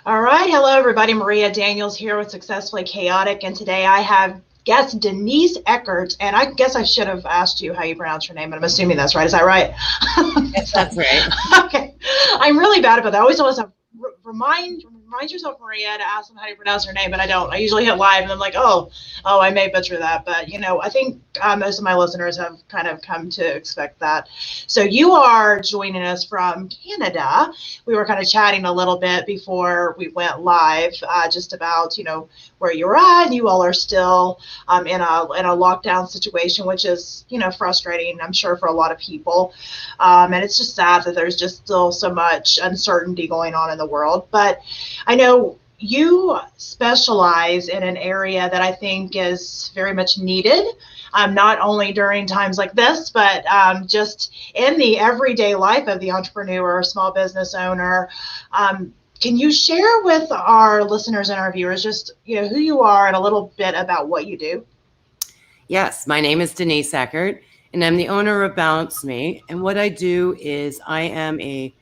All right. Hello, everybody. Maria Daniels here with Successfully Chaotic. And today I have guest Denise Eckert. And I guess I should have asked you how you pronounce your name, but I'm assuming that's right. Is that right? Yes, that's right. Okay. I'm really bad about that. I always want to remind yourself, Maria, to ask them how you pronounce her name, but I don't. I usually hit live and I'm like, oh, I may butcher that. But, I think most of my listeners have kind of come to expect that. So you are joining us from Canada. We were kind of chatting a little bit before we went live, just about, where you're at. You all are still in a lockdown situation, which is, frustrating, I'm sure, for a lot of people. And it's just sad that there's just still so much uncertainty going on in the world. But I know you specialize in an area that I think is very much needed, not only during times like this, but just in the everyday life of the entrepreneur, small business owner. Can you share with our listeners and our viewers just who you are and a little bit about what you do? Yes, my name is Denise Eckert, and I'm the owner of Balancelife. And what I do is I am a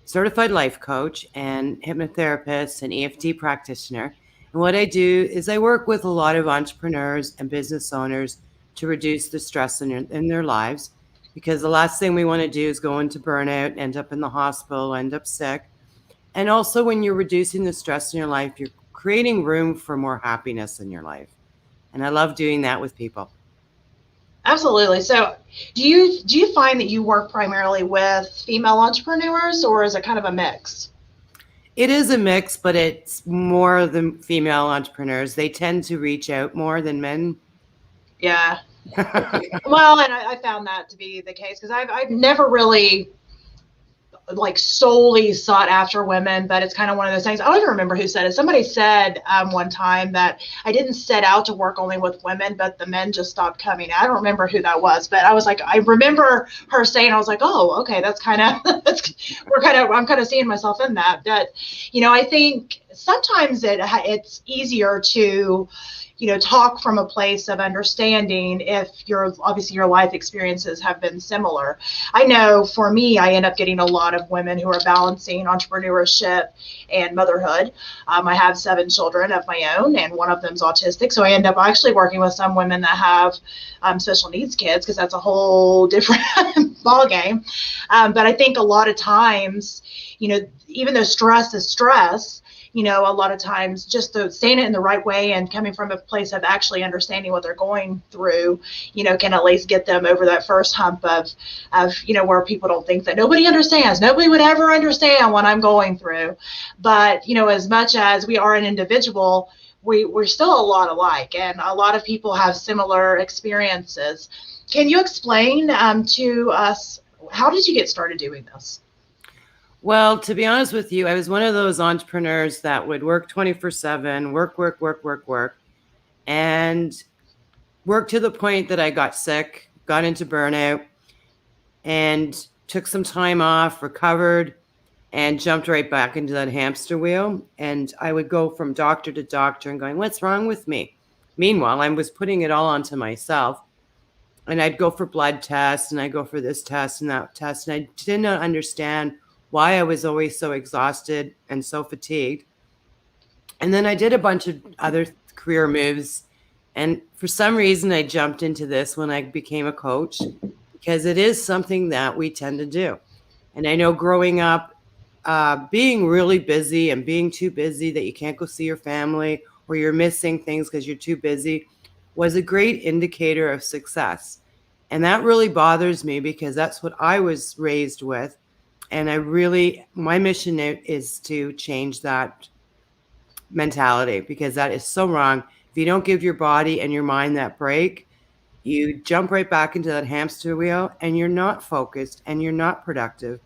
certified life coach and hypnotherapist and EFT practitioner. And what I do is I work with a lot of entrepreneurs and business owners to reduce the stress in their lives, because the last thing we want to do is go into burnout, end up in the hospital, end up sick. And also, when you're reducing the stress in your life, you're creating room for more happiness in your life. And I love doing that with people. Absolutely. So do you find that you work primarily with female entrepreneurs, or is it kind of a mix? It is a mix, but it's more the female entrepreneurs. They tend to reach out more than men. Yeah. Well, and I found that to be the case because I've never really like solely sought after women, but it's kind of one of those things. I don't even remember who said it. Somebody said one time that I didn't set out to work only with women, but the men just stopped coming. I don't remember who that was, but I was like, I remember her saying, I was like, oh, okay, that's kind of, I'm kind of seeing myself in that. But, I think sometimes it's easier to, talk from a place of understanding if obviously your life experiences have been similar. I know for me, I end up getting a lot of women who are balancing entrepreneurship and motherhood. I have 7 children of my own, and one of them's autistic. So I end up actually working with some women that have special needs kids, because that's a whole different ball game. But I think a lot of times, even though stress is stress, a lot of times just saying it in the right way and coming from a place of actually understanding what they're going through, can at least get them over that first hump of where people don't think that nobody understands. Nobody would ever understand what I'm going through. But, as much as we are an individual, we're still a lot alike, and a lot of people have similar experiences. Can you explain to us, how did you get started doing this? Well, to be honest with you, I was one of those entrepreneurs that would work 24/7, work, and work to the point that I got sick, got into burnout, and took some time off, recovered, and jumped right back into that hamster wheel. And I would go from doctor to doctor and going, what's wrong with me? Meanwhile, I was putting it all onto myself. And I'd go for blood tests, and I'd go for this test and that test. And I didn't understand why I was always so exhausted and so fatigued. And then I did a bunch of other career moves. And for some reason, I jumped into this when I became a coach, because it is something that we tend to do. And I know growing up, being really busy and being too busy that you can't go see your family, or you're missing things because you're too busy, was a great indicator of success. And that really bothers me, because that's what I was raised with. And my mission is to change that mentality, because that is so wrong. If you don't give your body and your mind that break, you jump right back into that hamster wheel, and you're not focused, and you're not productive,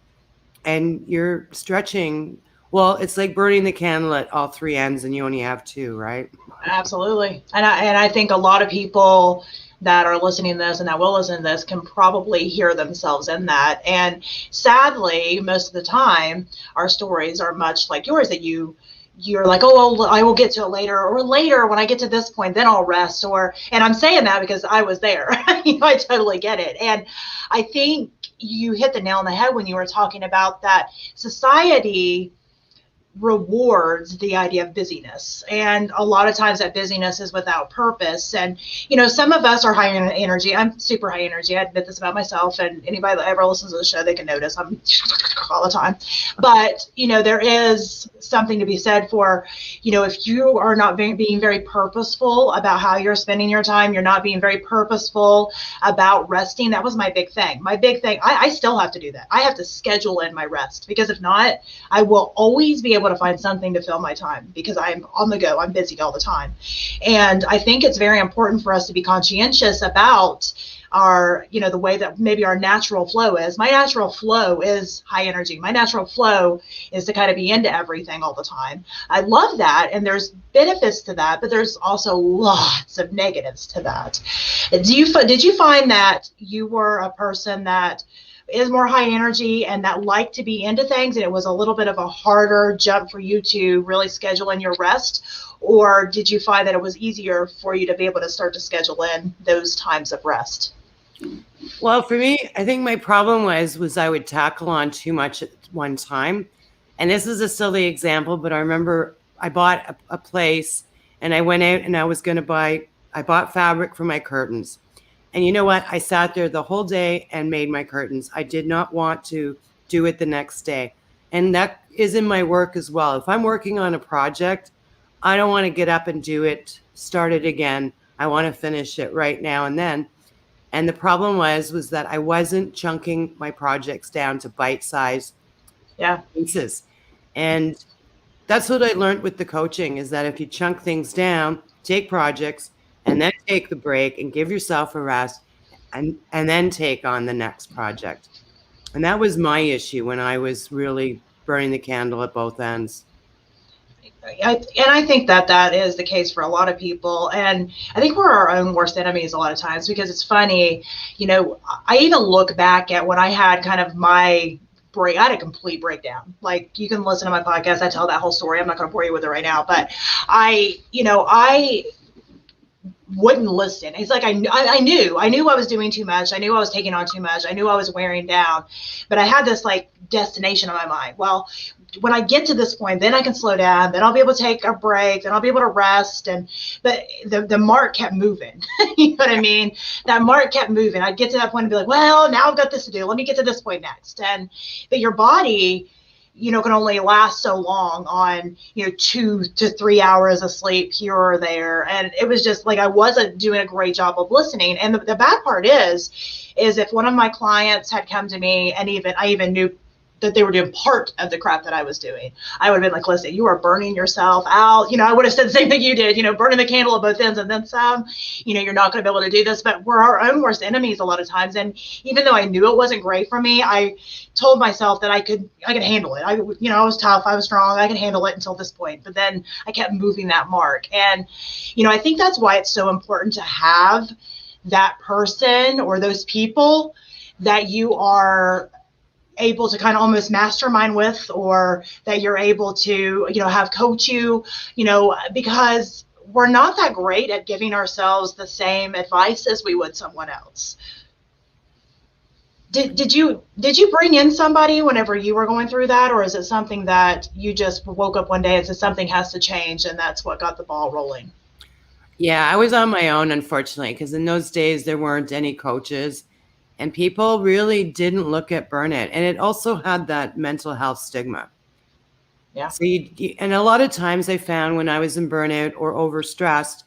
and you're stretching. Well, it's like burning the candle at all 3 ends and you only have 2, right? Absolutely. And I think a lot of people that are listening to this and that will listen to this can probably hear themselves in that. And sadly, most of the time, our stories are much like yours, that you're like, oh, well, I will get to it later, or later when I get to this point, then I'll rest. And I'm saying that because I was there. I totally get it. And I think you hit the nail on the head when you were talking about that society rewards the idea of busyness. And a lot of times that busyness is without purpose. And, some of us are high energy. I'm super high energy. I admit this about myself, and anybody that ever listens to the show, they can notice I'm all the time. But, there is something to be said for, if you are not being very purposeful about how you're spending your time, you're not being very purposeful about resting. That was my big thing. I still have to do that. I have to schedule in my rest, because if not, I will always be able to find something to fill my time, because I'm on the go. I'm busy all the time. And I think it's very important for us to be conscientious about the way that maybe our natural flow is. My natural flow is high energy. My natural flow is to kind of be into everything all the time. I love that. And there's benefits to that, but there's also lots of negatives to that. Did you find that you were a person that is more high energy and that liked to be into things, and it was a little bit of a harder jump for you to really schedule in your rest? Or did you find that it was easier for you to be able to start to schedule in those times of rest? Well, for me, I think my problem was I would tackle on too much at one time. And this is a silly example, but I remember I bought a place, and I went out and I bought fabric for my curtains. And you know what? I sat there the whole day and made my curtains. I did not want to do it the next day. And that is in my work as well. If I'm working on a project, I don't want to get up and do it, start it again. I want to finish it right now and then. And the problem was that I wasn't chunking my projects down to bite-sized pieces. And that's what I learned with the coaching, is that if you chunk things down, take projects, and then take the break and give yourself a rest, and then take on the next project. And that was my issue when I was really burning the candle at both ends. I think that is the case for a lot of people. And I think we're our own worst enemies a lot of times, because it's funny, I even look back at when I had kind of my break. I had a complete breakdown. Like, you can listen to my podcast. I tell that whole story. I'm not going to bore you with it right now, but I wouldn't listen. It's like I knew I was doing too much. I knew I was taking on too much. I knew I was wearing down, but I had this like destination in my mind. Well, when I get to this point, then I can slow down. Then I'll be able to take a break. Then I'll be able to rest. But the mark kept moving. You know what I mean? That mark kept moving. I'd get to that point and be like, well, now I've got this to do. Let me get to this point next. But your body, can only last so long on, 2 to 3 hours of sleep here or there. And it was just like, I wasn't doing a great job of listening. And the bad part is if one of my clients had come to me, and I even knew that they were doing part of the crap that I was doing, I would have been like, listen, you are burning yourself out. I would have said the same thing you did, burning the candle at both ends and then some. You're not going to be able to do this. But we're our own worst enemies a lot of times. And even though I knew it wasn't great for me, I told myself that I could handle it. I was tough, I was strong, I could handle it until this point. But then I kept moving that mark. And I think that's why it's so important to have that person or those people that you are able to kind of almost mastermind with, or that you're able to, have coach you, because we're not that great at giving ourselves the same advice as we would someone else. Did you bring in somebody whenever you were going through that, or is it something that you just woke up one day and said something has to change, and that's what got the ball rolling? Yeah, I was on my own, unfortunately, because in those days there weren't any coaches. And people really didn't look at burnout. And it also had that mental health stigma. Yeah. So and a lot of times I found when I was in burnout or overstressed,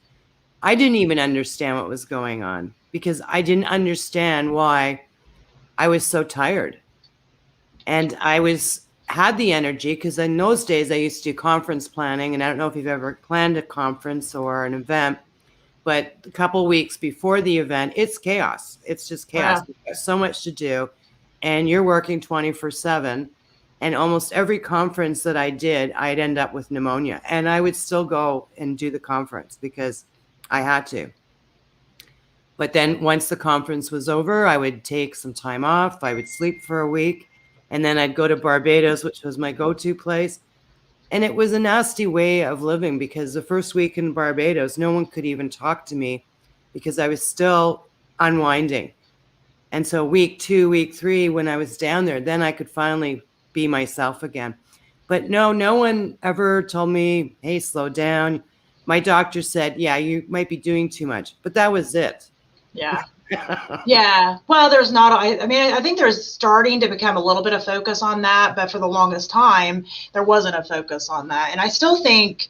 I didn't even understand what was going on, because I didn't understand why I was so tired. And I had the energy, because in those days I used to do conference planning. And I don't know if you've ever planned a conference or an event, but a couple weeks before the event, it's chaos. It's just chaos. Wow. There's so much to do, and you're working 24/7. And almost every conference that I did, I'd end up with pneumonia, and I would still go and do the conference because I had to. But then once the conference was over, I would take some time off. I would sleep for a week, and then I'd go to Barbados, which was my go-to place. And it was a nasty way of living, because the first week in Barbados, no one could even talk to me because I was still unwinding. And so week 2, week 3, when I was down there, then I could finally be myself again. But no one ever told me, hey, slow down. My doctor said, yeah, you might be doing too much, but that was it. Yeah. Yeah. Well, there's not, I mean, I think there's starting to become a little bit of focus on that, but for the longest time, there wasn't a focus on that. And I still think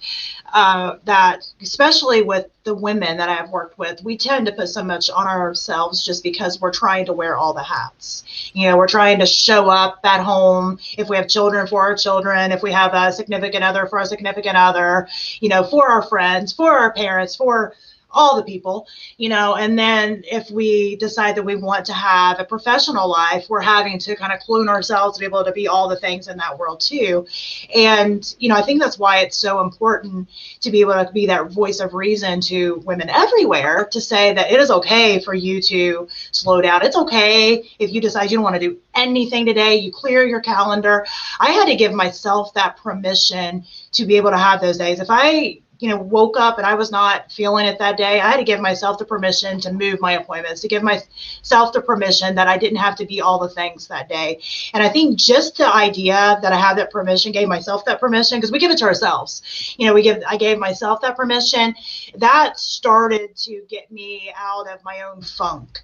that, especially with the women that I've worked with, we tend to put so much on ourselves just because we're trying to wear all the hats. You know, we're trying to show up at home. If we have children, for our children, if we have a significant other, for our significant other, you know, for our friends, for our parents, for all the people, you know, and then if we decide that we want to have a professional life, we're having to kind of clone ourselves to be able to be all the things in that world too. And, you know, I think that's why it's so important to be able to be that voice of reason to women everywhere, to say that it is okay for you to slow down. It's okay if you decide you don't want to do anything today, you clear your calendar. I had to give myself that permission to be able to have those days. If I woke up and I was not feeling it that day, I had to give myself the permission to move my appointments, to give myself the permission that I didn't have to be all the things that day. And I think just the idea that I had that permission, gave myself that permission, because we give it to ourselves. You know, I gave myself that permission. That started to get me out of my own funk.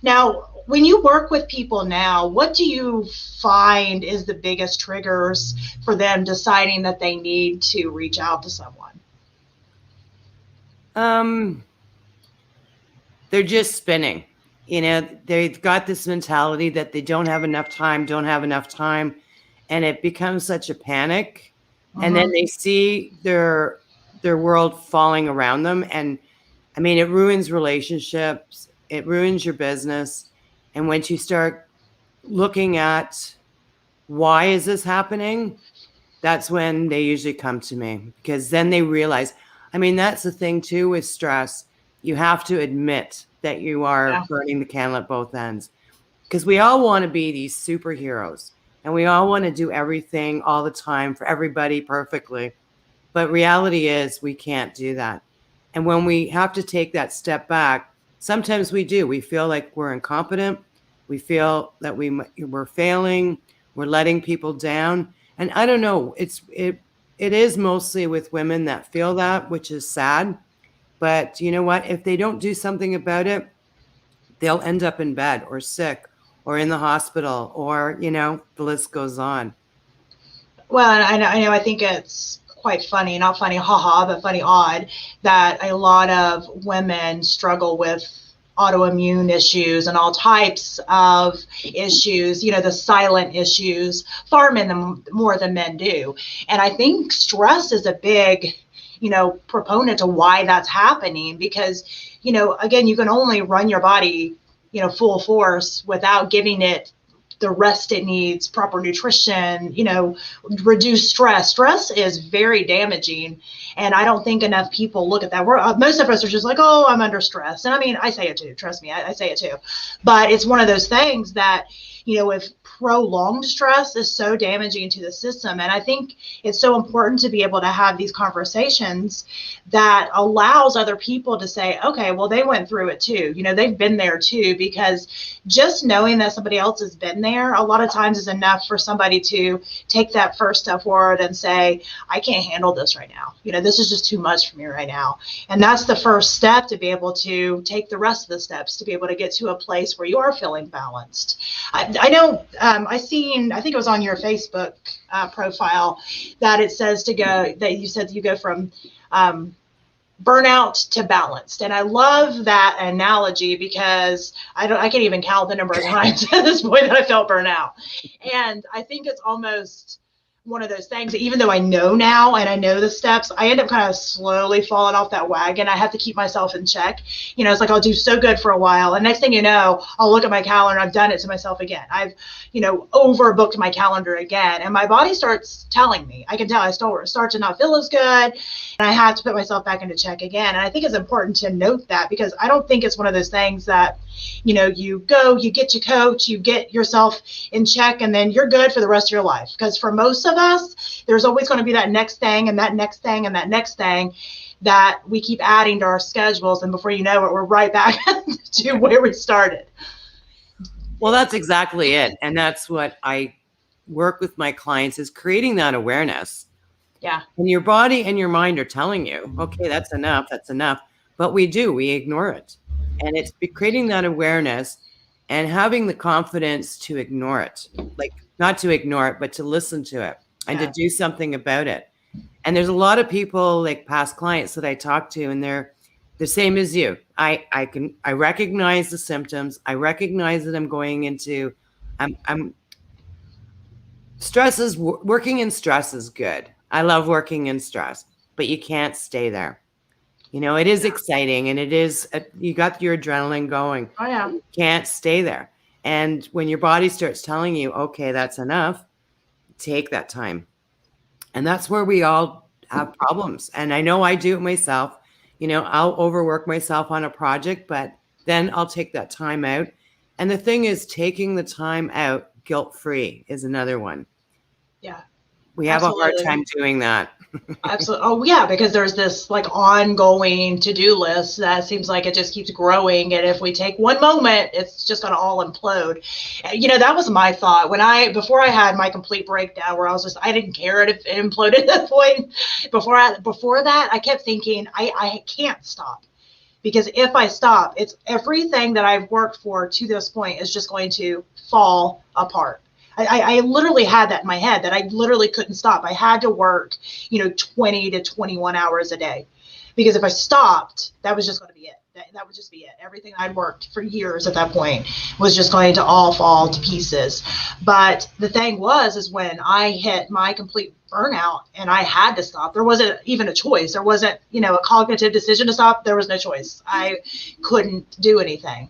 Now, when you work with people now, what do you find is the biggest triggers for them deciding that they need to reach out to someone? They're just spinning. You know, they've got this mentality that they don't have enough time, and it becomes such a panic. And then they see their world falling around them. And I mean, it ruins relationships, it ruins your business. And once you start looking at why is this happening, that's when they usually come to me, because then they realize, I mean, that's the thing too with stress. You have to admit that you are burning the candle at both ends, because we all want to be these superheroes and we all want to do everything all the time for everybody perfectly. But reality is we can't do that. And when we have to take that step back, sometimes we do. We feel like we're incompetent. We feel that we're failing. We're letting people down. And I don't know, it is mostly with women that feel that, which is sad. But you know what? If they don't do something about it, they'll end up in bed or sick or in the hospital, or, you know, the list goes on. Well, I know, I think it's quite funny, not funny, haha, but funny, odd, that a lot of women struggle with autoimmune issues and all types of issues, you know, the silent issues, far more than men do. And I think stress is a big, you know, proponent to why that's happening, because, you know, again, you can only run your body, you know, full force without giving it the rest it needs, proper nutrition, you know, reduce stress. Stress is very damaging. And I don't think enough people look at that. Most of us are just like, oh, I'm under stress. And I mean, I say it too, trust me, I say it too. But it's one of those things that, you know, if prolonged stress is so damaging to the system. And I think it's so important to be able to have these conversations that allows other people to say, okay, well, they went through it too. You know, they've been there too, because just knowing that somebody else has been there a lot of times is enough for somebody to take that first step forward and say, I can't handle this right now. You know, this is just too much for me right now. And that's the first step to be able to take the rest of the steps to be able to get to a place where you are feeling balanced. I know I think it was on your Facebook profile that it says that you said you go from burnout to balanced. And I love that analogy, because I can't even count the number of times at this point that I felt burnout. And I think it's almost one of those things that even though I know now and I know the steps, I end up kind of slowly falling off that wagon. I have to keep myself in check. You know, it's like I'll do so good for a while, and next thing you know, I'll look at my calendar and I've done it to myself again. I've, you know, overbooked my calendar again, and my body starts telling me. I can tell I start to not feel as good, and I have to put myself back into check again. And I think it's important to note that, because I don't think it's one of those things that, you know, you go, you get your coach, you get yourself in check, and then you're good for the rest of your life. Because for most of us, there's always going to be that next thing and that next thing and that next thing that we keep adding to our schedules. And before you know it, we're right back to where we started. Well, that's exactly it. And that's what I work with my clients is creating that awareness. Yeah. And your body and your mind are telling you, okay, that's enough, that's enough. But we ignore it. And it's creating that awareness and having the confidence to ignore it. Like, not to ignore it, but to listen to it and to do something about it. And there's a lot of people, like past clients that I talk to, and they're the same as you. I recognize the symptoms. I recognize that I'm going into, I'm stress is, working in stress is good. I love working in stress, but you can't stay there. You know, it is exciting, and it is, you got your adrenaline going. Oh, yeah. You can't stay there. And when your body starts telling you, okay, that's enough, take that time. And that's where we all have problems. And I know I do it myself. You know, I'll overwork myself on a project, but then I'll take that time out. And the thing is, taking the time out guilt-free is another one. Yeah. We have a hard time doing that. Absolutely. Oh, yeah, because there's this like ongoing to-do list that seems like it just keeps growing. And if we take one moment, it's just going to all implode. You know, that was my thought before I had my complete breakdown where I didn't care if it imploded at that point. Before that, I kept thinking, I can't stop. Because if I stop, it's everything that I've worked for to this point is just going to fall apart. I literally had that in my head that I literally couldn't stop. I had to work, 20 to 21 hours a day, because if I stopped, that was just going to be it. That would just be it. Everything I'd worked for years at that point was just going to all fall to pieces. But the thing is when I hit my complete burnout and I had to stop, there wasn't even a choice. There wasn't, a cognitive decision to stop. There was no choice. I couldn't do anything.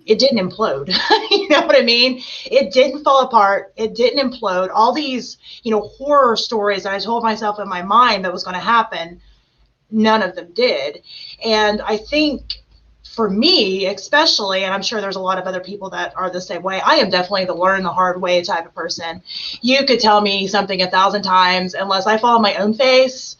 It didn't implode. You know what I mean? It didn't fall apart. It didn't implode. All these, horror stories that I told myself in my mind that was going to happen, none of them did. And I think for me, especially, and I'm sure there's a lot of other people that are the same way, I am definitely the learn the hard way type of person. You could tell me something 1,000 times, unless I fall on my own face,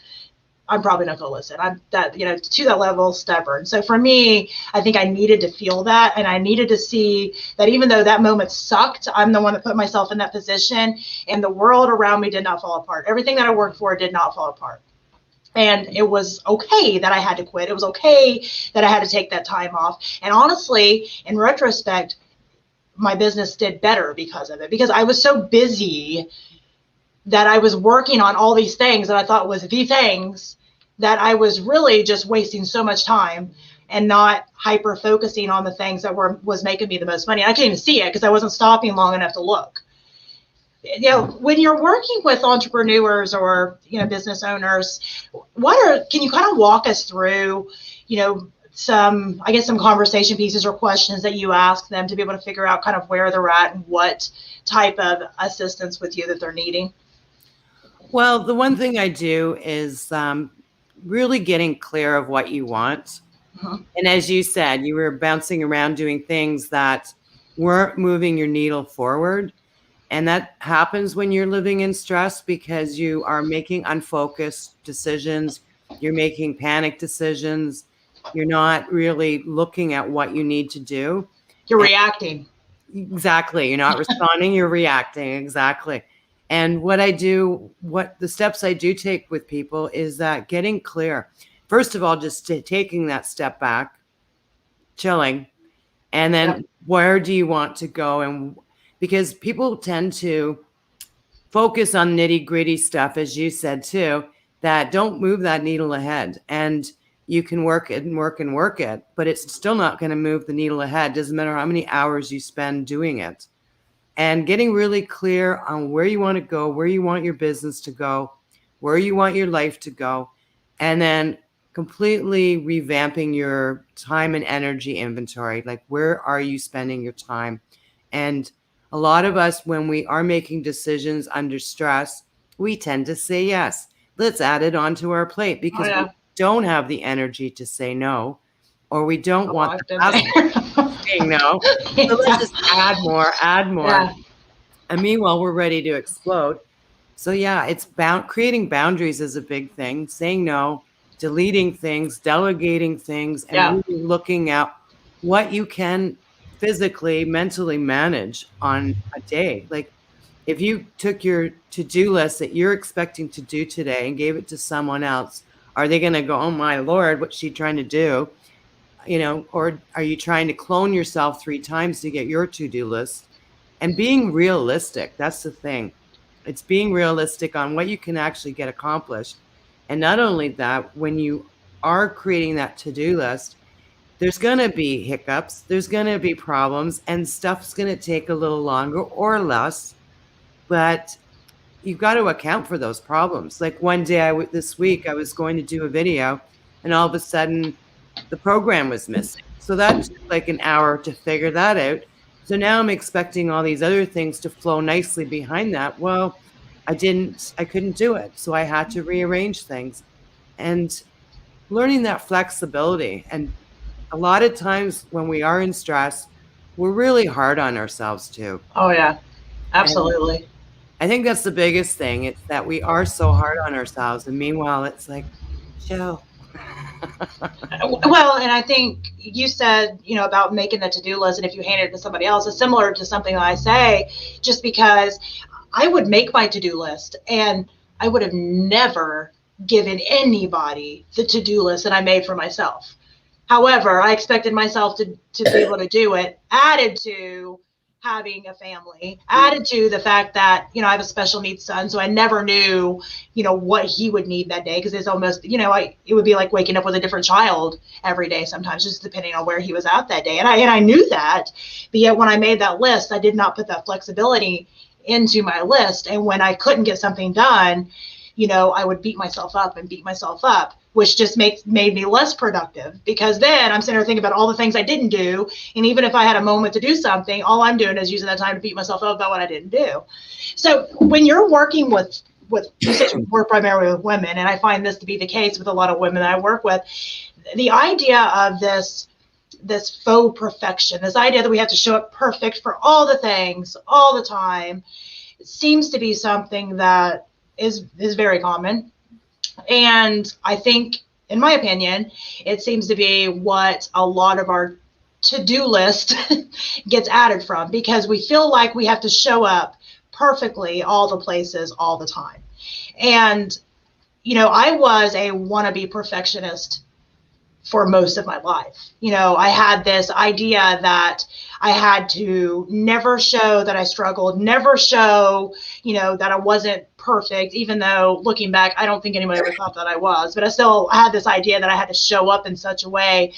I'm probably not going to listen. I'm that, to that level, stubborn. So for me, I think I needed to feel that. And I needed to see that even though that moment sucked, I'm the one that put myself in that position, and the world around me did not fall apart. Everything that I worked for did not fall apart. And it was okay that I had to quit. It was okay that I had to take that time off. And honestly, in retrospect, my business did better because of it, because I was so busy that I was working on all these things that I thought was the things, that I was really just wasting so much time and not hyper focusing on the things that was making me the most money. I couldn't even see it because I wasn't stopping long enough to look. When you're working with entrepreneurs or, business owners, can you kind of walk us through, some conversation pieces or questions that you ask them to be able to figure out kind of where they're at and what type of assistance with you that they're needing? Well, the one thing I do is really getting clear of what you want. Uh-huh. And as you said, you were bouncing around doing things that weren't moving your needle forward. And that happens when you're living in stress, because you are making unfocused decisions. You're making panic decisions. You're not really looking at what you need to do. You're reacting. Exactly. You're not responding, you're reacting. Exactly. And what the steps I do take with people is that getting clear. First of all, just taking that step back, chilling, and then where do you want to go? And because people tend to focus on nitty gritty stuff, as you said too, that don't move that needle ahead. And you can work it and work and work it, but it's still not going to move the needle ahead. Doesn't matter how many hours you spend doing it. And getting really clear on where you want to go, where you want your business to go, where you want your life to go, and then completely revamping your time and energy inventory. Like, where are you spending your time? And a lot of us, when we are making decisions under stress, we tend to say yes. Let's add it onto our plate, because we don't have the energy to say no, or we don't want the hassle of saying no. So let's just add more. Yeah. And meanwhile, we're ready to explode. So yeah, it's creating boundaries is a big thing. Saying no, deleting things, delegating things, and really looking at what you can physically, mentally manage on a day. Like, If you took your to-do list that you're expecting to do today and gave it to someone else, are they going to go, oh my Lord, what's she trying to do? Or are you trying to clone yourself 3 times to get your to-do list? And being realistic, that's the thing. It's being realistic on what you can actually get accomplished. And not only that, when you are creating that to-do list, there's going to be hiccups, there's going to be problems, and stuff's going to take a little longer or less, but you've got to account for those problems. Like one day this week, I was going to do a video, and all of a sudden the program was missing. So that took like an hour to figure that out. So now I'm expecting all these other things to flow nicely behind that. Well, I couldn't do it. So I had to rearrange things. And learning that flexibility. And a lot of times when we are in stress, we're really hard on ourselves too. Oh yeah, And absolutely. I think that's the biggest thing. It's that we are so hard on ourselves. And meanwhile, it's like, chill. Well, and I think you said, about making the to-do list, and if you hand it to somebody else, is similar to something that I say, just because I would make my to-do list and I would have never given anybody the to-do list that I made for myself. However, I expected myself to be able to do it, added to having a family, added to the fact that, I have a special needs son. So I never knew, what he would need that day. Cause it's almost, it would be like waking up with a different child every day sometimes, just depending on where he was at that day. And I knew that, but yet when I made that list, I did not put that flexibility into my list. And when I couldn't get something done, I would beat myself up, which just made me less productive, because then I'm sitting there thinking about all the things I didn't do. And even if I had a moment to do something, all I'm doing is using that time to beat myself up about what I didn't do. So when you're working with you said you work primarily with women, and I find this to be the case with a lot of women that I work with, the idea of this faux perfection, this idea that we have to show up perfect for all the things all the time, seems to be something that is very common. And I think, in my opinion, it seems to be what a lot of our to-do list gets added from, because we feel like we have to show up perfectly all the places all the time. And, I was a wannabe perfectionist for most of my life. I had this idea that I had to never show that I struggled, never show, that I wasn't perfect, even though looking back, I don't think anybody ever thought that I was, but I still had this idea that I had to show up in such a way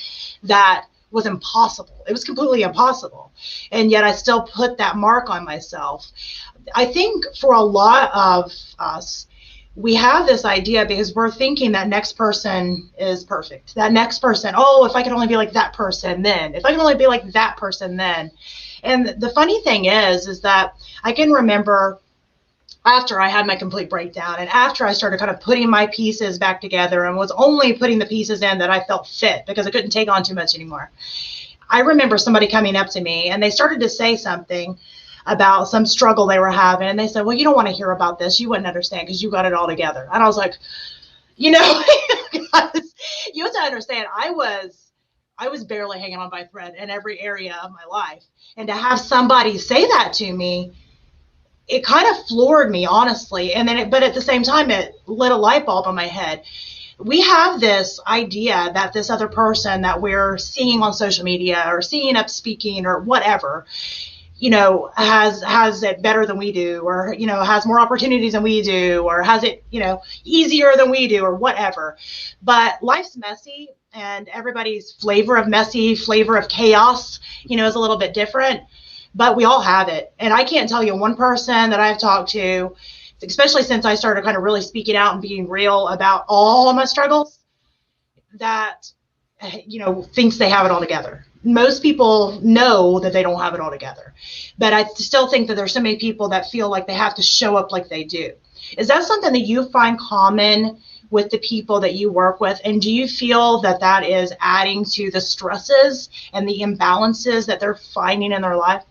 that was impossible. It was completely impossible. And yet I still put that mark on myself. I think for a lot of us, we have this idea because we're thinking that next person is perfect. That next person, oh, if I could only be like that person, then. If I can only be like that person, then. And the funny thing is that I can remember after I had my complete breakdown, and after I started kind of putting my pieces back together and was only putting the pieces in that I felt fit because I couldn't take on too much anymore. I remember somebody coming up to me and they started to say something about some struggle they were having. And they said, well, you don't want to hear about this. You wouldn't understand because you got it all together. And I was like, guys, you have to understand, I was barely hanging on by a thread in every area of my life. And to have somebody say that to me, it kind of floored me, honestly. And then, but at the same time, it lit a light bulb on my head. We have this idea that this other person that we're seeing on social media or seeing up speaking or whatever, has it better than we do, or, has more opportunities than we do, or has it, easier than we do, or whatever. But life's messy, and everybody's flavor of messy, flavor of chaos, is a little bit different, but we all have it. And I can't tell you one person that I've talked to, especially since I started kind of really speaking out and being real about all of my struggles, that, thinks they have it all together. Most people know that they don't have it all together, but I still think that there's so many people that feel like they have to show up like they do. Is that something that you find common with the people that you work with? And do you feel that that is adding to the stresses and the imbalances that they're finding in their life?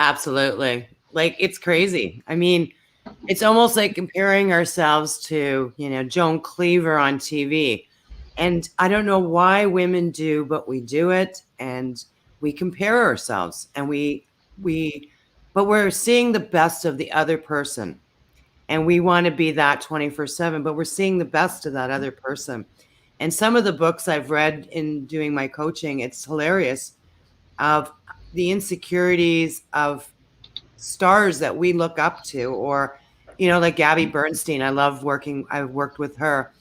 Absolutely. Like, it's crazy. I mean, it's almost like comparing ourselves to, Joan Cleaver on TV. And I don't know why women do, but we do it, and we compare ourselves, and we but we're seeing the best of the other person. And we want to be that 24/7, but we're seeing the best of that other person. And some of the books I've read in doing my coaching, it's hilarious, of the insecurities of stars that we look up to, or, like Gabby Bernstein. I've worked with her.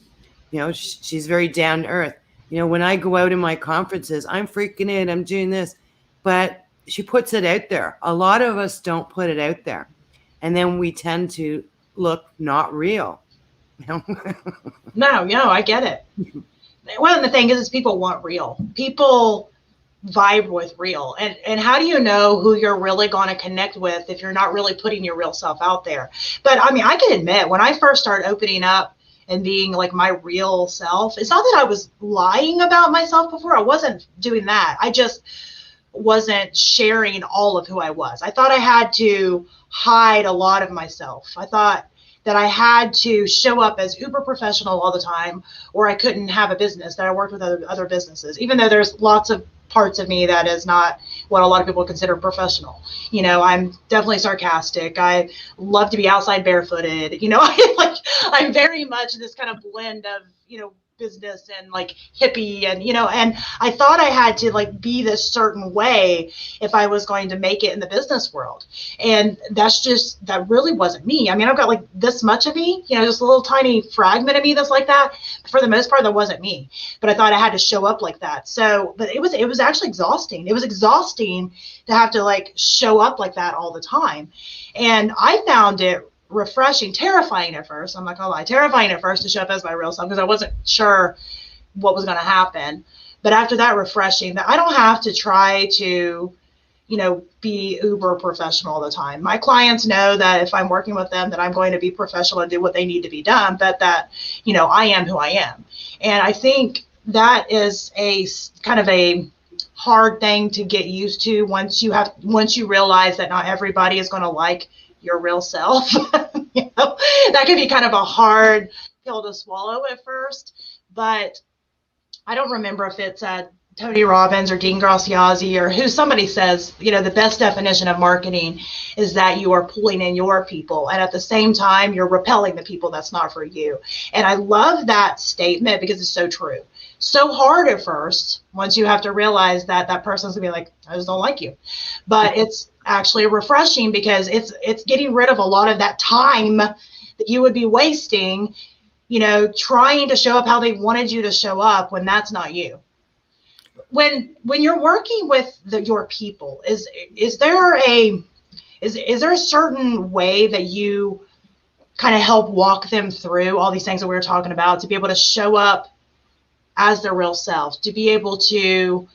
She's very down to earth. When I go out in my conferences, I'm freaking it, I'm doing this, but she puts it out there. A lot of us don't put it out there. And then we tend to look not real. No, I get it. Well, the thing is people want real. People vibe with real. And how do you know who you're really going to connect with if you're not really putting your real self out there? But I mean, I can admit, when I first started opening up and being like my real self, it's not that I was lying about myself before. I wasn't doing that. I just wasn't sharing all of who I was. I thought I had to hide a lot of myself. I thought that I had to show up as uber professional all the time, or I couldn't have a business, that I worked with other businesses, even though there's lots of parts of me that is not what a lot of people consider professional. I'm definitely sarcastic. I love to be outside barefooted. I'm very much this kind of blend of, business and like hippie and, and I thought I had to like be this certain way if I was going to make it in the business world. And that really wasn't me. I mean, I've got like this much of me, just a little tiny fragment of me that's like that. But for the most part, that wasn't me. But I thought I had to show up like that. So, but it was actually exhausting. It was exhausting to have to like show up like that all the time. And I found it refreshing, terrifying at first. I'm not gonna lie, terrifying at first to show up as my real self because I wasn't sure what was going to happen. But after that, refreshing that I don't have to try to, be uber professional all the time. My clients know that if I'm working with them, that I'm going to be professional and do what they need to be done, but that, I am who I am. And I think that is a kind of a hard thing to get used to once you realize that not everybody is going to like your real self. That can be kind of a hard pill to swallow at first. But I don't remember if it's Tony Robbins or Dean Graziosi or who somebody says, the best definition of marketing is that you are pulling in your people, and at the same time you're repelling the people that's not for you. And I love that statement because it's so true. So hard at first, once you have to realize that that person's gonna be like, I just don't like you. But it's actually refreshing because it's getting rid of a lot of that time that you would be wasting, trying to show up how they wanted you to show up when that's not you. When you're working with your people, is there a certain way that you kind of help walk them through all these things that we were talking about, to be able to show up as their real self, to be able to,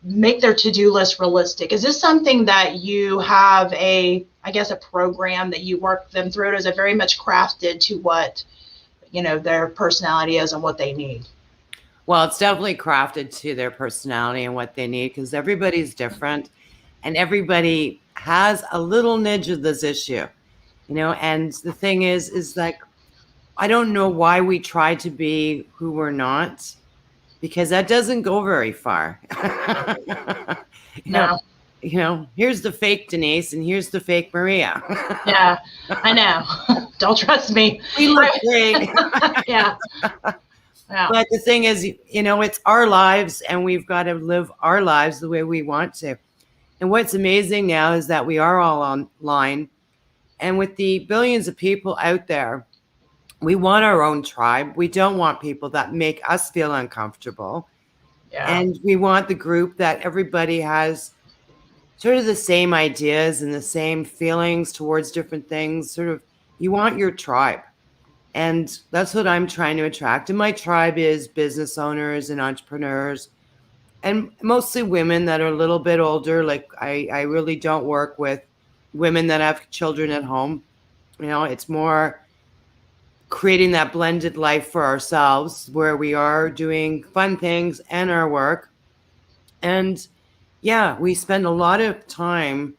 make their to-do list realistic? Is this something that you have a program that you work them through, or is it very much crafted to what, their personality is and what they need? Well, it's definitely crafted to their personality and what they need, because everybody's different and everybody has a little niche of this issue, and the thing is like, I don't know why we try to be who we're not, because that doesn't go very far. No. Here's the fake Denise and here's the fake Maria. Yeah, I know. Don't trust me. We look great. Yeah. Yeah. But the thing is, it's our lives and we've got to live our lives the way we want to. And what's amazing now is that we are all online, and with the billions of people out there, we want our own tribe. We don't want people that make us feel uncomfortable. Yeah. And we want the group that everybody has sort of the same ideas and the same feelings towards different things. Sort of, you want your tribe. And that's what I'm trying to attract. And my tribe is business owners and entrepreneurs, and mostly women that are a little bit older. Like I really don't work with women that have children at home. It's more creating that blended life for ourselves where we are doing fun things and our work. And yeah, we spend a lot of time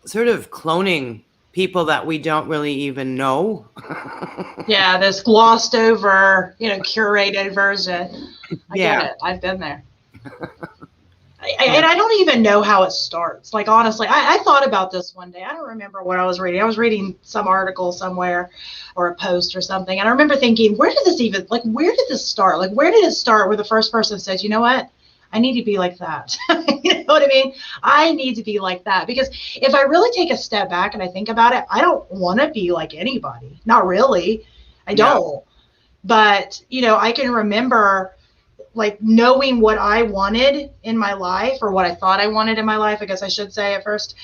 sort of cloning people that we don't really even know. Yeah, this glossed over, curated version. I get it. I've been there. And I don't even know how it starts. Like, honestly, I thought about this one day. I don't remember what I was reading. I was reading some article somewhere or a post or something. And I remember thinking, where did this start? Like, where did it start where the first person says, you know what? I need to be like that. You know what I mean? I need to be like that. Because if I really take a step back and I think about it, I don't want to be like anybody. Not really. I don't. But, I can remember like knowing what I wanted in my life, or what I thought I wanted in my life, I guess I should say at first,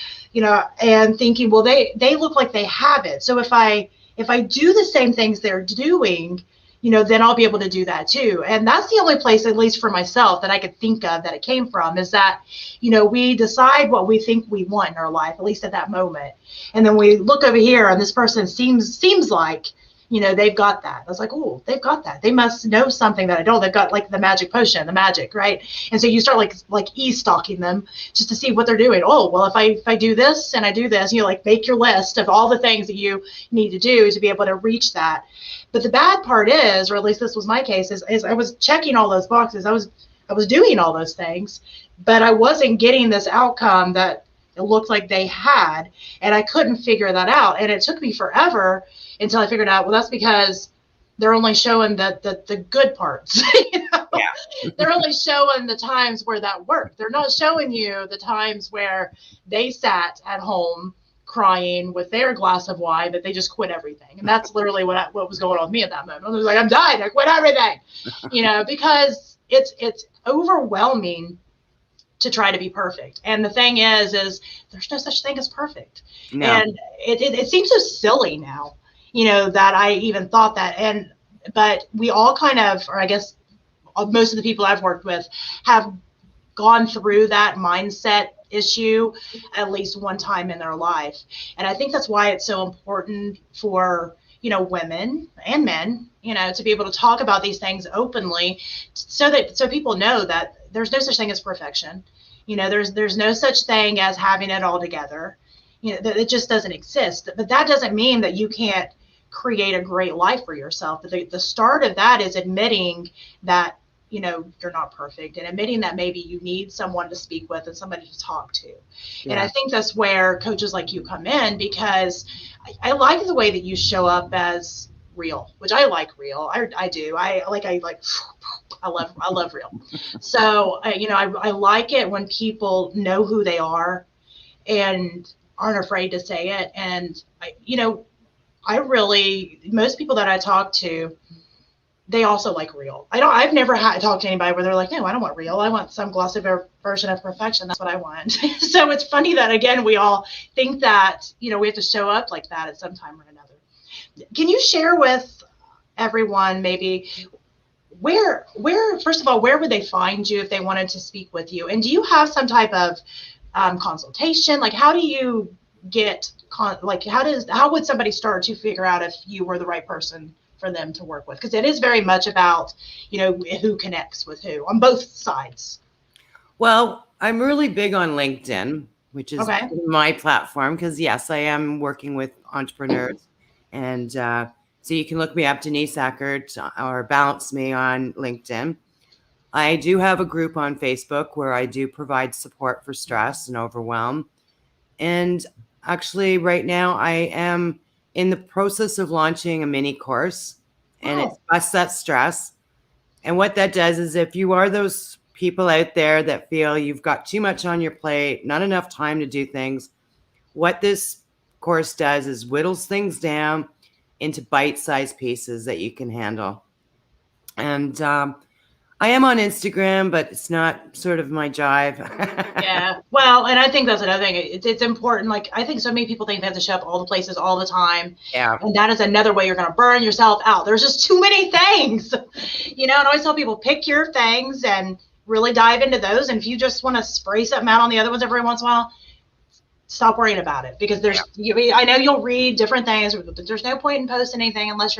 and thinking, well, they look like they have it. So if I do the same things they're doing, then I'll be able to do that too. And that's the only place, at least for myself, that I could think of that it came from, is that, we decide what we think we want in our life, at least at that moment. And then we look over here and this person seems like, they've got that. I was like, oh, they've got that. They must know something that I don't. They've got like the magic potion, the magic, right? And so you start like e-stalking them just to see what they're doing. Oh, well, if I do this and I do this, like make your list of all the things that you need to do to be able to reach that. But the bad part is, or at least this was my case, is I was checking all those boxes. I was doing all those things, but I wasn't getting this outcome that it looked like they had, and I couldn't figure that out. And it took me forever until I figured out, well, that's because they're only showing the good parts. Yeah. They're only showing the times where that worked. They're not showing you the times where they sat at home crying with their glass of wine, but they just quit everything. And that's literally what was going on with me at that moment. I was like, I'm done. I quit everything, because it's overwhelming to try to be perfect. And the thing is there's no such thing as perfect. No. And it seems so silly now, that I even thought that. But we all kind of, or I guess most of the people I've worked with have gone through that mindset issue at least one time in their life. And I think that's why it's so important for, women and men, to be able to talk about these things openly, so people know that there's no such thing as perfection. There's no such thing as having it all together. It just doesn't exist. But that doesn't mean that you can't create a great life for yourself. But the start of that is admitting that, you're not perfect, and admitting that maybe you need someone to speak with and somebody to talk to. Yeah. And I think that's where coaches like you come in, because I like the way that you show up as real, which I like real. I do. I love real. So, I like it when people know who they are and aren't afraid to say it. And most people that I talk to, they also like real. I've never had to talk to anybody where they're like, no, I don't want real. I want some glossy version of perfection. That's what I want. So it's funny that, again, we all think that, we have to show up like that at some time or another. Can you share with everyone maybe where, first of all, where would they find you if they wanted to speak with you? And do you have some type of consultation? Like, how do you get, how would somebody start to figure out if you were the right person for them to work with? Because it is very much about, who connects with who on both sides. Well, I'm really big on LinkedIn, which is my platform, because yes, I am working with entrepreneurs. And so you can look me up, Denise Eckert, or Balance Me on LinkedIn. I do have a group on Facebook where I do provide support for stress and overwhelm. And actually right now I am in the process of launching a mini course, and it's Bust That Stress. And what that does is, if you are those people out there that feel you've got too much on your plate, not enough time to do things, what this course does is whittles things down into bite-sized pieces that you can handle. And I am on Instagram, but it's not sort of my jive. Yeah. Well, and I think that's another thing. It's important. Like, I think so many people think they have to show up all the places all the time. Yeah. And that is another way you're going to burn yourself out. There's just too many things, and I always tell people, pick your things and really dive into those. And if you just want to spray something out on the other ones every once in a while, stop worrying about it, because I know you'll read different things, but there's no point in posting anything unless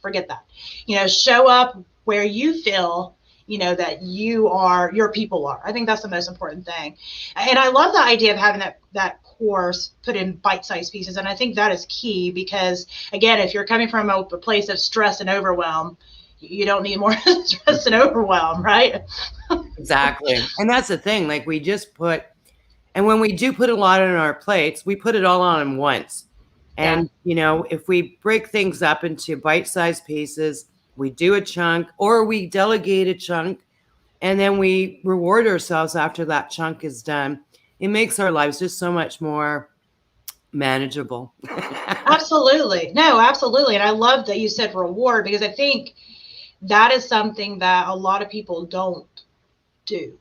forget that. Show up where you feel, that your people are. I think that's the most important thing. And I love the idea of having that course put in bite-sized pieces. And I think that is key, because again, if you're coming from a place of stress and overwhelm, you don't need more stress and overwhelm, right? Exactly. And that's the thing. Like we just put, and when we do put a lot on our plates, we put it all on them once. Yeah. And, you know, if we break things up into bite-sized pieces, we do a chunk or we delegate a chunk and then we reward ourselves after that chunk is done. It makes our lives just so much more manageable. Absolutely. No, absolutely. And I love that you said reward, because I think that is something that a lot of people don't do.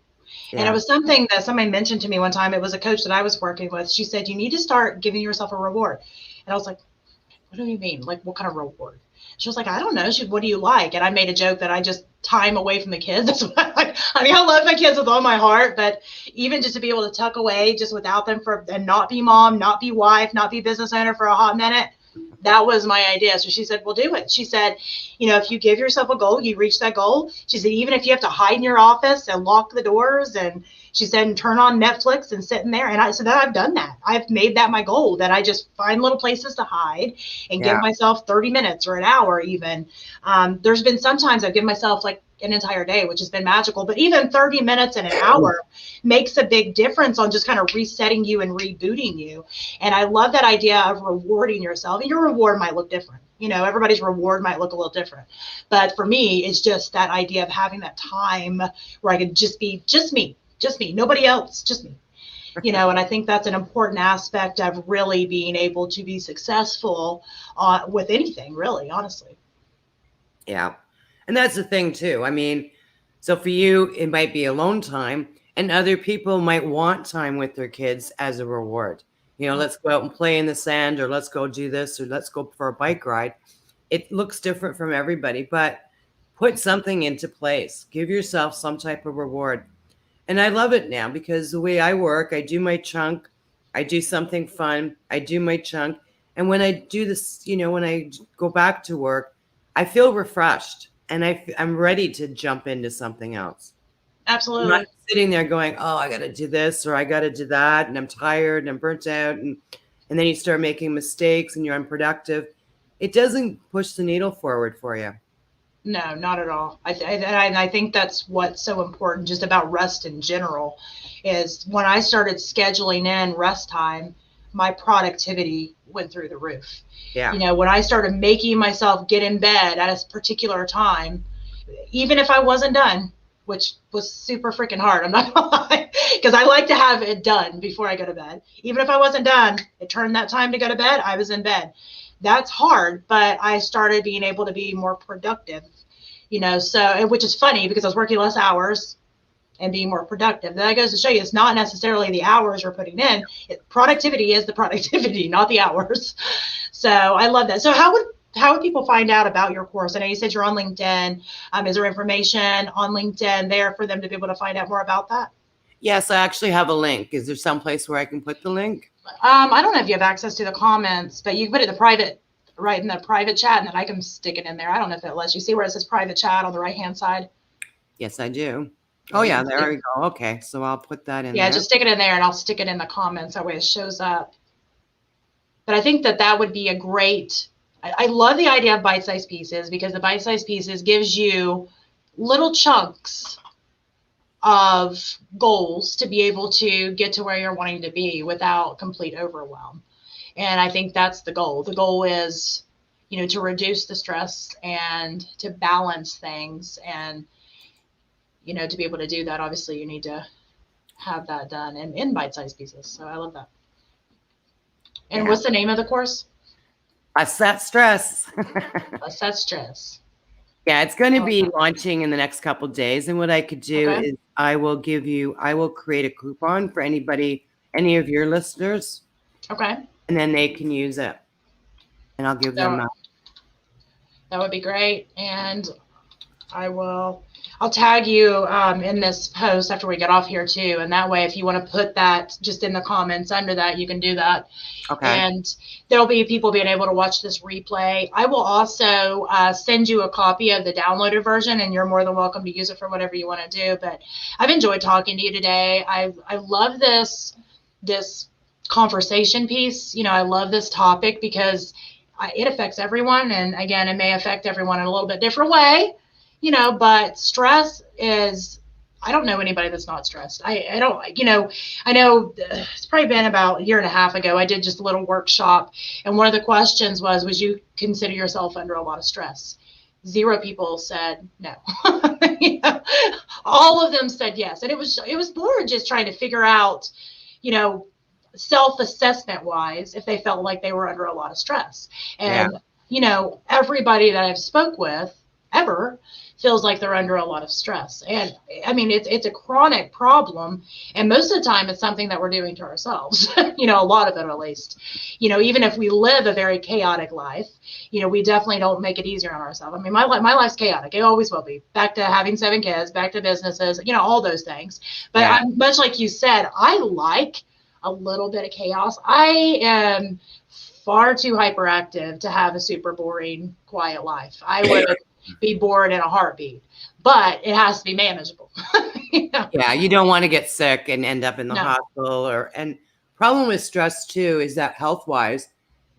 And it Yeah. was something that somebody mentioned to me one time. It was a coach that I was working with. She said, you need to start giving yourself a reward. And I was like, what do you mean? Like, what kind of reward? She was like, I don't know. She, what do you like? And I made a joke that I just time away from the kids. That's what I like. I mean, I love my kids with all my heart, but even just to be able to tuck away just without them and not be mom, not be wife, not be business owner for a hot minute. That was my idea. So she said, well, do it. She said, you know, if you give yourself a goal, you reach that goal. She said, even if you have to hide in your office and lock the doors, and she said, and turn on Netflix and sit in there. And I said, I've done that. I've made that my goal, that I just find little places to hide and give myself 30 minutes or an hour even. There's been sometimes I've given myself like an entire day, which has been magical, but even 30 minutes and an hour makes a big difference on just kind of resetting you and rebooting you. And I love that idea of rewarding yourself. And your reward might look different. You know, everybody's reward might look a little different. But for me, it's just that idea of having that time where I could just be just me, nobody else, just me. You know, and I think that's an important aspect of really being able to be successful with anything, really, honestly. Yeah. And that's the thing too. I mean, so for you, it might be alone time, and other people might want time with their kids as a reward. You know, let's go out and play in the sand, or let's go do this, or let's go for a bike ride. It looks different from everybody, but put something into place. Give yourself some type of reward. And I love it now because the way I work, I do my chunk, I do something fun, I do my chunk. And when I do this, you know, when I go back to work, I feel refreshed and I'm ready to jump into something else. I'm not Absolutely. sitting there going, oh, I got to do this or I got to do that. And I'm tired and I'm burnt out. And then you start making mistakes and you're unproductive. It doesn't push the needle forward for you. No, not at all. I think that's what's so important just about rest in general is when I started scheduling in rest time, my productivity went through the roof. Yeah. You know, when I started making myself get in bed at a particular time, even if I wasn't done, which was super freaking hard, I'm not gonna lie, because I like to have it done before I go to bed. Even if I wasn't done, it turned that time to go to bed, I was in bed. That's hard, but I started being able to be more productive, you know, so, which is funny because I was working less hours and being more productive. That goes to show you it's not necessarily the hours you're putting in. Productivity is the productivity, not the hours. So I love that. So how would people find out about your course? I know you said you're on LinkedIn. Is there information on LinkedIn there for them to be able to find out more about that? Yes, I actually have a link. Is there some place where I can put the link? I don't know if you have access to the comments, but you can put it in the private, right in the private chat, and then I can stick it in there. I don't know if it lets you see where it says private chat on the right-hand side. Yes, I do. Oh, yeah, there we go. Okay, so I'll put that in Yeah, there. just stick it in there, and I'll stick it in the comments. That way it shows up. But I think that would be a great, I love the idea of bite-sized pieces, because the bite-sized pieces gives you little chunks of goals to be able to get to where you're wanting to be without complete overwhelm. And I think that's the goal. The goal is, you know, to reduce the stress and to balance things. And, you know, to be able to do that, obviously you need to have that done in bite-sized pieces. So I love that. And Yeah. what's the name of the course? Assess stress. Assess stress. Yeah, it's going to be launching in the next couple of days. And what I could do is I will create a coupon for anybody, any of your listeners. Okay. And then they can use it. And I'll give them that. That would be great. And I'll tag you in this post after we get off here too. And that way, if you want to put that just in the comments under that, you can do that. Okay. And there'll be people being able to watch this replay. I will also send you a copy of the downloaded version, and you're more than welcome to use it for whatever you want to do. But I've enjoyed talking to you today. I love this conversation piece. You know, I love this topic because it affects everyone. And again, it may affect everyone in a little bit different way. You know, but stress is, I don't know anybody that's not stressed. I don't, I know it's probably been about a year and a half ago. I did just a little workshop, and one of the questions was, would you consider yourself under a lot of stress? 0 people said no. All of them said yes. And it was more just trying to figure out, self-assessment wise, if they felt like they were under a lot of stress. And, everybody that I've spoke with ever feels like they're under a lot of stress. And I mean, it's a chronic problem. And most of the time it's something that we're doing to ourselves, a lot of it at least, even if we live a very chaotic life, we definitely don't make it easier on ourselves. I mean, my life's chaotic. It always will be. Back to having 7 kids, back to businesses, all those things. But I'm, much like you said, I like a little bit of chaos. I am far too hyperactive to have a super boring, quiet life. I would be bored in a heartbeat, but it has to be manageable. Yeah, you don't want to get sick and end up in the hospital. And problem with stress too is that health-wise,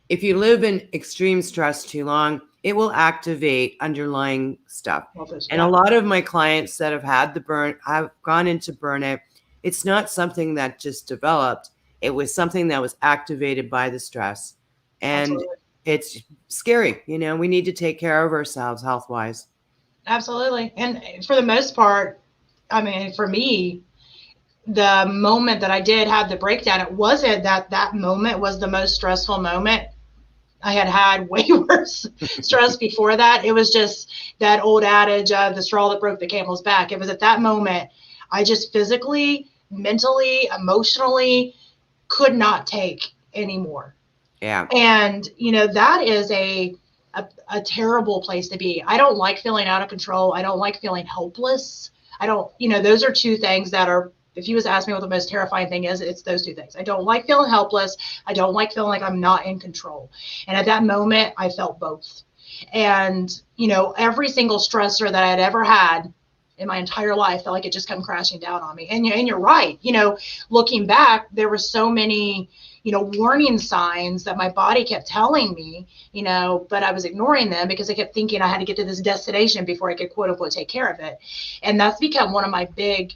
if you live in extreme stress too long, it will activate underlying stuff. And a lot of my clients that have gone into burnout, it's not something that just developed. It was something that was activated by the stress. And absolutely. It's scary. We need to take care of ourselves health-wise. Absolutely. And for the most part, I mean, for me, the moment that I did have the breakdown, it wasn't that moment was the most stressful moment. I had way worse stress before that. It was just that old adage of the straw that broke the camel's back. It was at that moment I just physically, mentally, emotionally could not take anymore. Yeah. And, that is a terrible place to be. I don't like feeling out of control. I don't like feeling helpless. I don't, those are 2 things that are, if you was to ask me what the most terrifying thing is, it's those 2 things. I don't like feeling helpless. I don't like feeling like I'm not in control. And at that moment, I felt both. And, every single stressor that I had ever had in my entire life felt like it just come crashing down on me. And you're right. Looking back, there were so many, warning signs that my body kept telling me, but I was ignoring them because I kept thinking I had to get to this destination before I could quote unquote take care of it. And that's become one of my big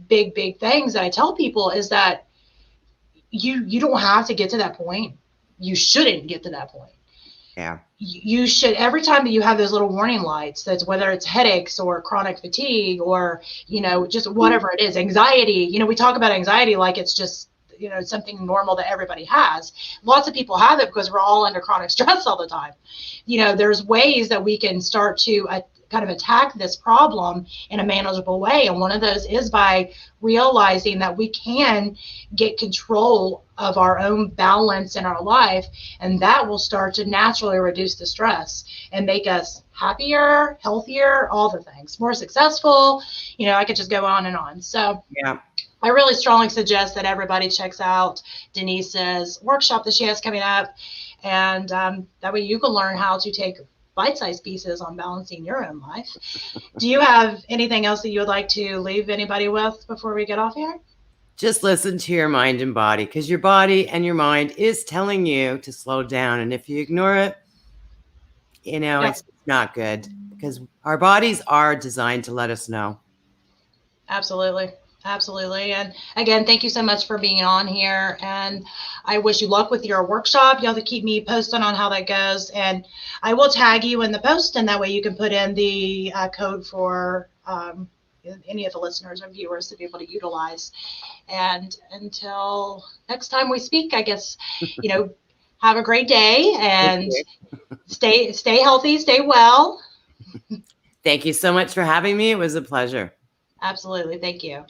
things that I tell people is that you don't have to get to that point. You shouldn't get to that point. Yeah. You should, every time that you have those little warning lights, that's whether it's headaches or chronic fatigue or, just whatever it is, anxiety, we talk about anxiety like it's just, something normal that everybody has. Lots of people have it because we're all under chronic stress all the time. There's ways that we can start to kind of attack this problem in a manageable way. And one of those is by realizing that we can get control of our own balance in our life. And that will start to naturally reduce the stress and make us happier, healthier, all the things, more successful. I could just go on and on. So yeah. I really strongly suggest that everybody checks out Denise's workshop that she has coming up. And that way you can learn how to take bite-sized pieces on balancing your own life. Do you have anything else that you would like to leave anybody with before we get off here? Just listen to your mind and body, because your body and your mind is telling you to slow down. And if you ignore it, it's not good, because our bodies are designed to let us know. Absolutely. Absolutely. And again, thank you so much for being on here. And I wish you luck with your workshop. You'll have to keep me posted on how that goes. And I will tag you in the post, and that way you can put in the code for any of the listeners or viewers to be able to utilize. And until next time we speak, I guess, have a great day and stay healthy, stay well. Thank you so much for having me. It was a pleasure. Absolutely. Thank you.